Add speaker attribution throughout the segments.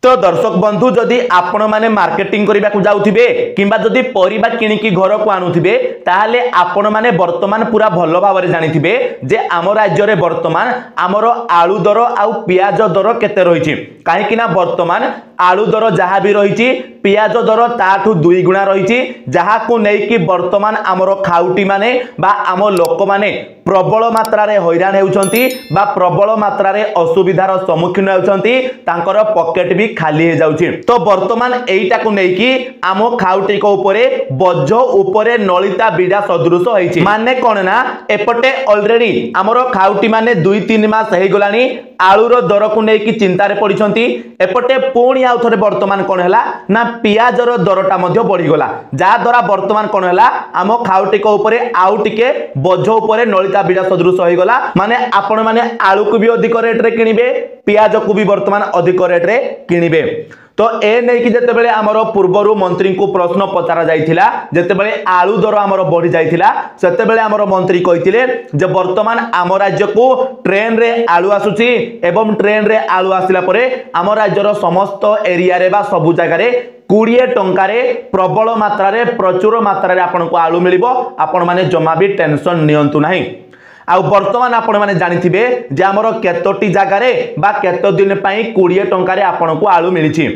Speaker 1: तो दर्शक बंधु जदि आपण माने मार्केटिंग करबा को जाउथिबे किंबा जदि परिबा किनिकी घर को आनुथिबे ताहाले आपण माने वर्तमान पूरा भलो भाबरे जानिथिबे जे आम राज्य रे वर्तमान आमर आलू दर आउ पियाज दर केते रहिछि काहे कि ना वर्तमान आलू दर जहा भी रहिछि पियाज दर ताठू 2 गुणा रहिछि जहा को नै कि वर्तमान आमर खाउटी माने बा आम लोक माने प्रबल मात्रा रे हैरान हेउछंती बा प्रबल मात्रा रे असुविधार सम्मुखीन हेउछंती तांकर पॉकेट भी खाली हो जाउछि। तो वर्तमान एटा को नै कि आम खाउटी को ऊपरे बोझ ऊपरे नलिता बिडा सदृश होइछि माने कोन ना एपटे ऑलरेडी आमर खाउटी माने 2-3 मास हे गलानी आलूर दर को नै कि चिंता रे पडिछंती एपटे पुणी आउ थरे वर्तमान कोन हला ना पियाजर दरटा मध्ये बढ़ी गला जा द्वारा वर्तमान कोन हला आम खाउटी को ऊपरे आउ टिके बोझ ऊपरे नलिता बिडा सदृश होई गला माने आपण माने आलू को भी अधिक रेट रे किनिबे पियाज को भी वर्तमान अधिक रेट रे किनिबे। तो ए नै कि जते बेले हमर पूर्वरु मंत्री को प्रश्न पचारा जाइथिला जते बेले आलू दर हमर बढ़ी जाइथिला सेते बेले हमर मंत्री कहिथिले जे वर्तमान आम राज्य को ट्रेन रे आलू आसुची एवं ट्रेन रे आलू आसिला परे आम राज्यर समस्त एरिया रे बा सबु जगह रे 20 टंका रे प्रबल मात्रा रे प्रचुर मात्रा रे आपन को आलू मिलिबो आपण माने जमा भी टेंशन नियंतु नाही। आउ वर्तमान आपण माने जानिथिबे जे हमर केतोटी जगह रे बा केतो दिन पई 20 टंका रे आपण को आलू मिलिछि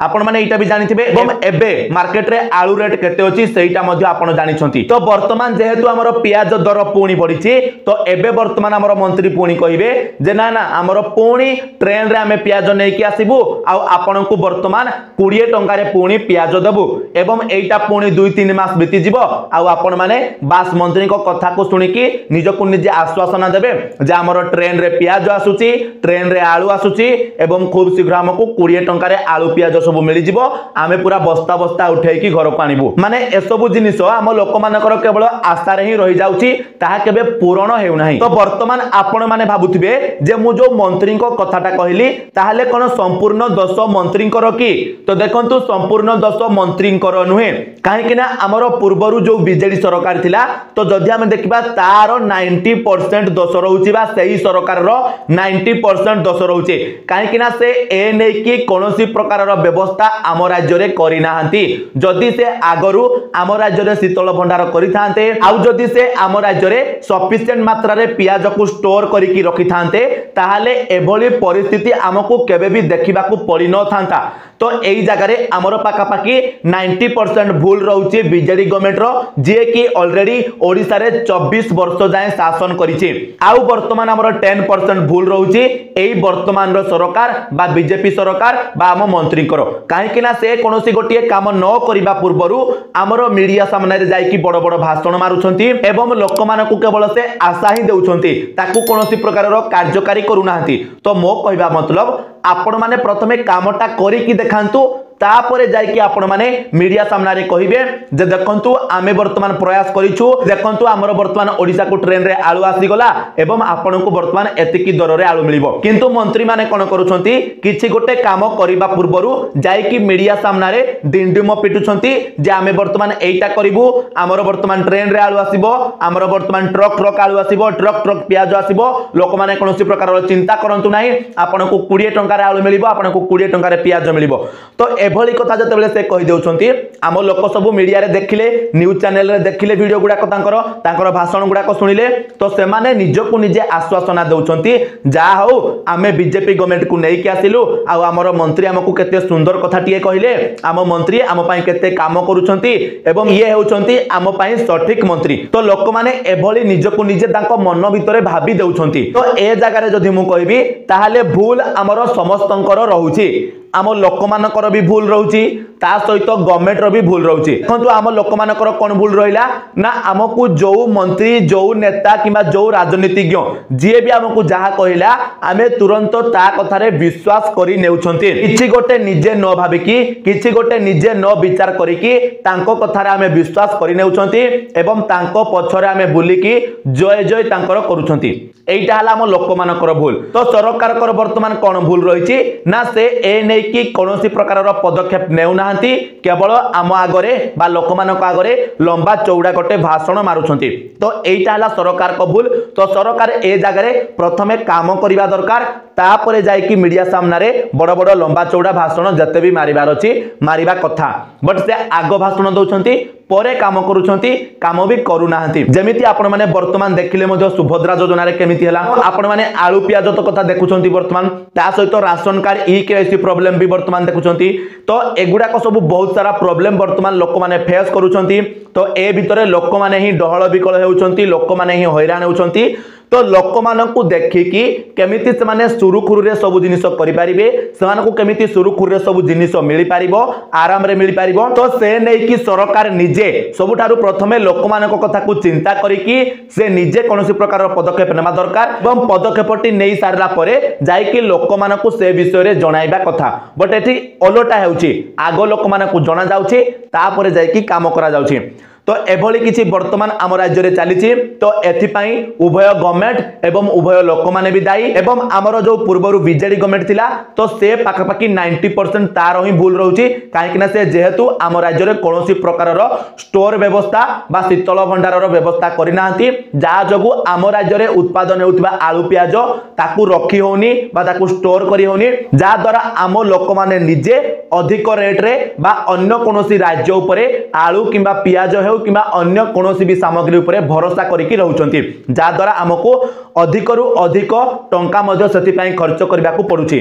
Speaker 1: आपण माने एटा भी जानिथिबे एवं एबे मार्केट रे आलू रेट केते अछि सेटा मध्ये आपण जानिछंती। तो वर्तमान जेहेतु हमर पियाज दर पुणी बढ़िछि तो एबे वर्तमान हमर मंत्री पुणी कहिबे जे ना ना हमर पुणी ट्रेन रे हमें पियाज नै कि आसीबू आ आपण को वर्तमान 20 टंका रे पुणी पियाज देबू एवं एटा पुणी 2-3 मास बीती जिवो आ आपण माने बास मंत्री को कथा को सुनि कि निजको निजे आश्वासन देबे जे हमर ट्रेन रे पियाज आसुची ट्रेन रे आलू आसुची एवं खूब शीघ्र हमको 20 टंका रे आलू पियाज सब मिली जिवो आमे पूरा बस्ता बस्ता उठै कि घर को आनिबू माने ए सब जिनिस हम लोक मानकर केवल आशा रे ही रहि जाउची ताहा केबे पूर्ण हेउ नाही। तो वर्तमान आपण माने भाबुथिबे जे मु जो मंत्री को कथाटा कहली ताहाले कोन संपूर्ण 10 मंत्री कर की तो देखंतु संपूर्ण 10 मंत्री कर नुहे काहे कि ना हमर पूर्वरु जो बीजेडी सरकार थिला तो जदि हम देखिबा तार 90% दोष रहउची बा सेही सरकार रो 90% दोष रहउची काहे कि ना से ए नै कि कोनोसी प्रकार रो व्यवस्था आम राज्य रे करि नाहंती जदि से आगरु आम राज्य रे शीतल भंडार करि थांते आउ जदि से आम राज्य रे सफिशिएंट मात्रा रे पियाज को स्टोर करि कि रखि थांते ताहाले एभली परिस्थिति हमकु केबे भी देखिबा को पड़ी न थांता। तो एई जगह रे हमर पाका पाकी 90% भूल रहउची बीजेडी गवर्नमेंट रो जे कि ऑलरेडी ओडिसा रे 24 वर्ष जाय शासन करिछि आउ वर्तमान हमर 10% भूल रहउची एई वर्तमान रो सरकार बा बीजेपी सरकार बा हम मंत्री करो काहे कि ना से कोनोसी गोटिए काम न करिबा पूर्वरु हमर मीडिया सामने रे जाय कि बड़ बड़ भाषण मारुछंती एवं लोक मानकु केवल से आशा ही देउछंती ताकू कोनोसी प्रकार रो कार्यकारी करू नाहंती। तो मो कहबा मतलब आपण माने प्रथमे कामटा करी कि देखांतु तापरे जाय कि आपण माने मीडिया सामने रे कहिबे जे देखंतु आमे वर्तमान प्रयास करिछु देखंतु हमर वर्तमान ओडिसा को ट्रेन रे आलू आसी गला एवं आपण को वर्तमान एतिकी दर रे आलू मिलिबो किंतु मंत्री माने कोन करूछंती किछि गोटे काम करिबा पूर्वरु जाय कि मीडिया सामने रे डिंडिम पिटुछंती जे आमे वर्तमान एइटा करिवु हमर वर्तमान ट्रेन रे आलू आसीबो हमर वर्तमान ट्रक ट्रक आलू आसीबो ट्रक ट्रक पियाज आसीबो लोक माने कोनोसी प्रकार रो चिंता करंतु नाही आपण को 20 टंका रे आलू मिलिबो आपण को 20 टंका रे पियाज मिलिबो। तो एभली कथा जते बेले से कहि देउछंती आम लोक सब मीडिया रे देखिले न्यूज चैनल रे देखिले वीडियो गुडा को तांकर भाषण गुडा को सुनिले तो से माने निजको निजे आश्वासन देउछंती जा हो आमे बीजेपी गवर्नमेंट को नै कि आसिलु आ हमर मंत्री हमकु केते सुंदर कथा टिए कहिले आम मंत्री आम पई केते काम करूछंती एवं ये हेउछंती आम पई सठिक मंत्री। तो लोक माने एभली निजको निजे तांको मन भितरे भाबी देउछंती। तो ए जगह रे जदि मु कहबी ताहाले भूल हमर समस्तंकर रहउची आम लोक मानकर भी भूल रहउची ता सहित गवर्नमेंट रो भी भूल रहउची देखंतु आम लोक मानकर कोन भूल रहिला ना हमकु जो मंत्री जो नेता किबा जो राजनीतिज्ञ जे भी हमकु जहा कहिला आमे तुरंत ता कथा रे विश्वास करि नेउछंती किछि गोटे निजे न भाबी कि किछि गोटे निजे न विचार करि कि तांको कथा रे आमे विश्वास करि नेउछंती एवं तांको पछरे आमे बुली कि जय जय तांकर करूछंती एइटा हला हम लोक मानकर भूल। तो सरकार कर वर्तमान कोन भूल रहिछि ना से ए नै कि कौनसी प्रकार पदक्षेप नेउना केवल आम आगरे बा लोक मानक आगरे लंबा चौड़ा गोटे भाषण मारुछंती। तो एटा हला सरकार को भूल। तो सरकार ए जगह प्रथमे काम करिबा दरकार, तापरे जाई कि मीडिया सामने रे बड़ बड़ लंबा चौड़ा भाषण जते भी मारिबार अछि मारिबा कथा, बट से आग भाषण दउछंती परे काम करूछंती, काम भी करूनाहंती। जेमिति आपण माने वर्तमान देखिले मध्य सुभद्रा योजना रे केमिति हला, आपण माने आलू पियाज तो कथा देखुछंती वर्तमान, ता सहित ration card e KYC problem भी वर्तमान देखुछंती। तो एगुडा को सब बहुत सारा प्रॉब्लम वर्तमान लोक माने फेस करूछंती। तो ए भितरे लोक माने ही डहळ बिकळ हेउछंती, लोक माने ही हैरान हेउछंती। तो लोक मानकु देखिकी केमिति से माने सुरुखुरु रे सब जिनिस करि पारिबे, सेमानकु केमिति सुरुखुरु रे सब जिनिस मिली पारिबो, आराम रे मिली पारिबो। तो से नै कि सरकार निजे सबुठारु प्रथमे लोक मानक कथा को चिंता करिकी से निजे कोनोसी प्रकार पदक्षेप नेमा दरकार एवं पदक्षेपटी नै सारला परे जाई कि लोक मानकु से विषय रे जणाइबा कथा। बट एठी ओलोटा हेउची, आगो लोक मानकु जणा जाउची तापरे जाई कि काम करा जाउची। तो एभली किछि वर्तमान आम राज्य रे चली। तो एथिपाई उभय गवर्नमेंट एवं उभय लोक माने भी दायी एवं आमर जो पूर्वरु बीजेडी गवर्नमेंट थिला तो से पाखापाखि 90% तार ही भूल रहउची, काहेकि ना से जेहेतु आम राज्य रे कोनोसी प्रकार रो स्टोर व्यवस्था बा शीतल भंडार रो व्यवस्था करि नाहंती, जा जगु आम राज्य रे उत्पादन हेउतबा आलू पियाज ताकू रखी होनी बा ताकू स्टोर करी होनी, जा द्वारा आम लोक माने निजे अधिक रेट रे बा अन्य कोनोसी राज्य उपरे आलू किंबा पियाज हेउ किंबा अन्य कोनोसी भी सामग्री उपरे भरोसा करिकि रहउचंती, जा द्वारा हमको अधिक रु अधिक टंका मध्य सेति पई खर्च करबा को पडुची।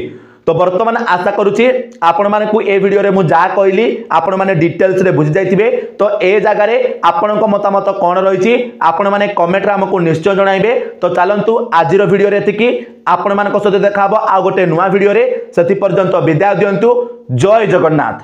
Speaker 1: तो वर्तमान आशा करूची आपण माने को ए वीडियो रे मु जा कहली आपण माने डिटेल्स रे बुझि जाइतिबे। तो ए जगह रे आपण को मतामत कोन रहिची आपण माने कमेंट रे हमको निश्चय जणाइबे। तो चलंतु आजिरो वीडियो रे एतिकी, आपण मान को सहित देखाबो आ गोटे नुवा वीडियो रे, सेति पर्यंत विदाय दियंतु। जय जगन्नाथ।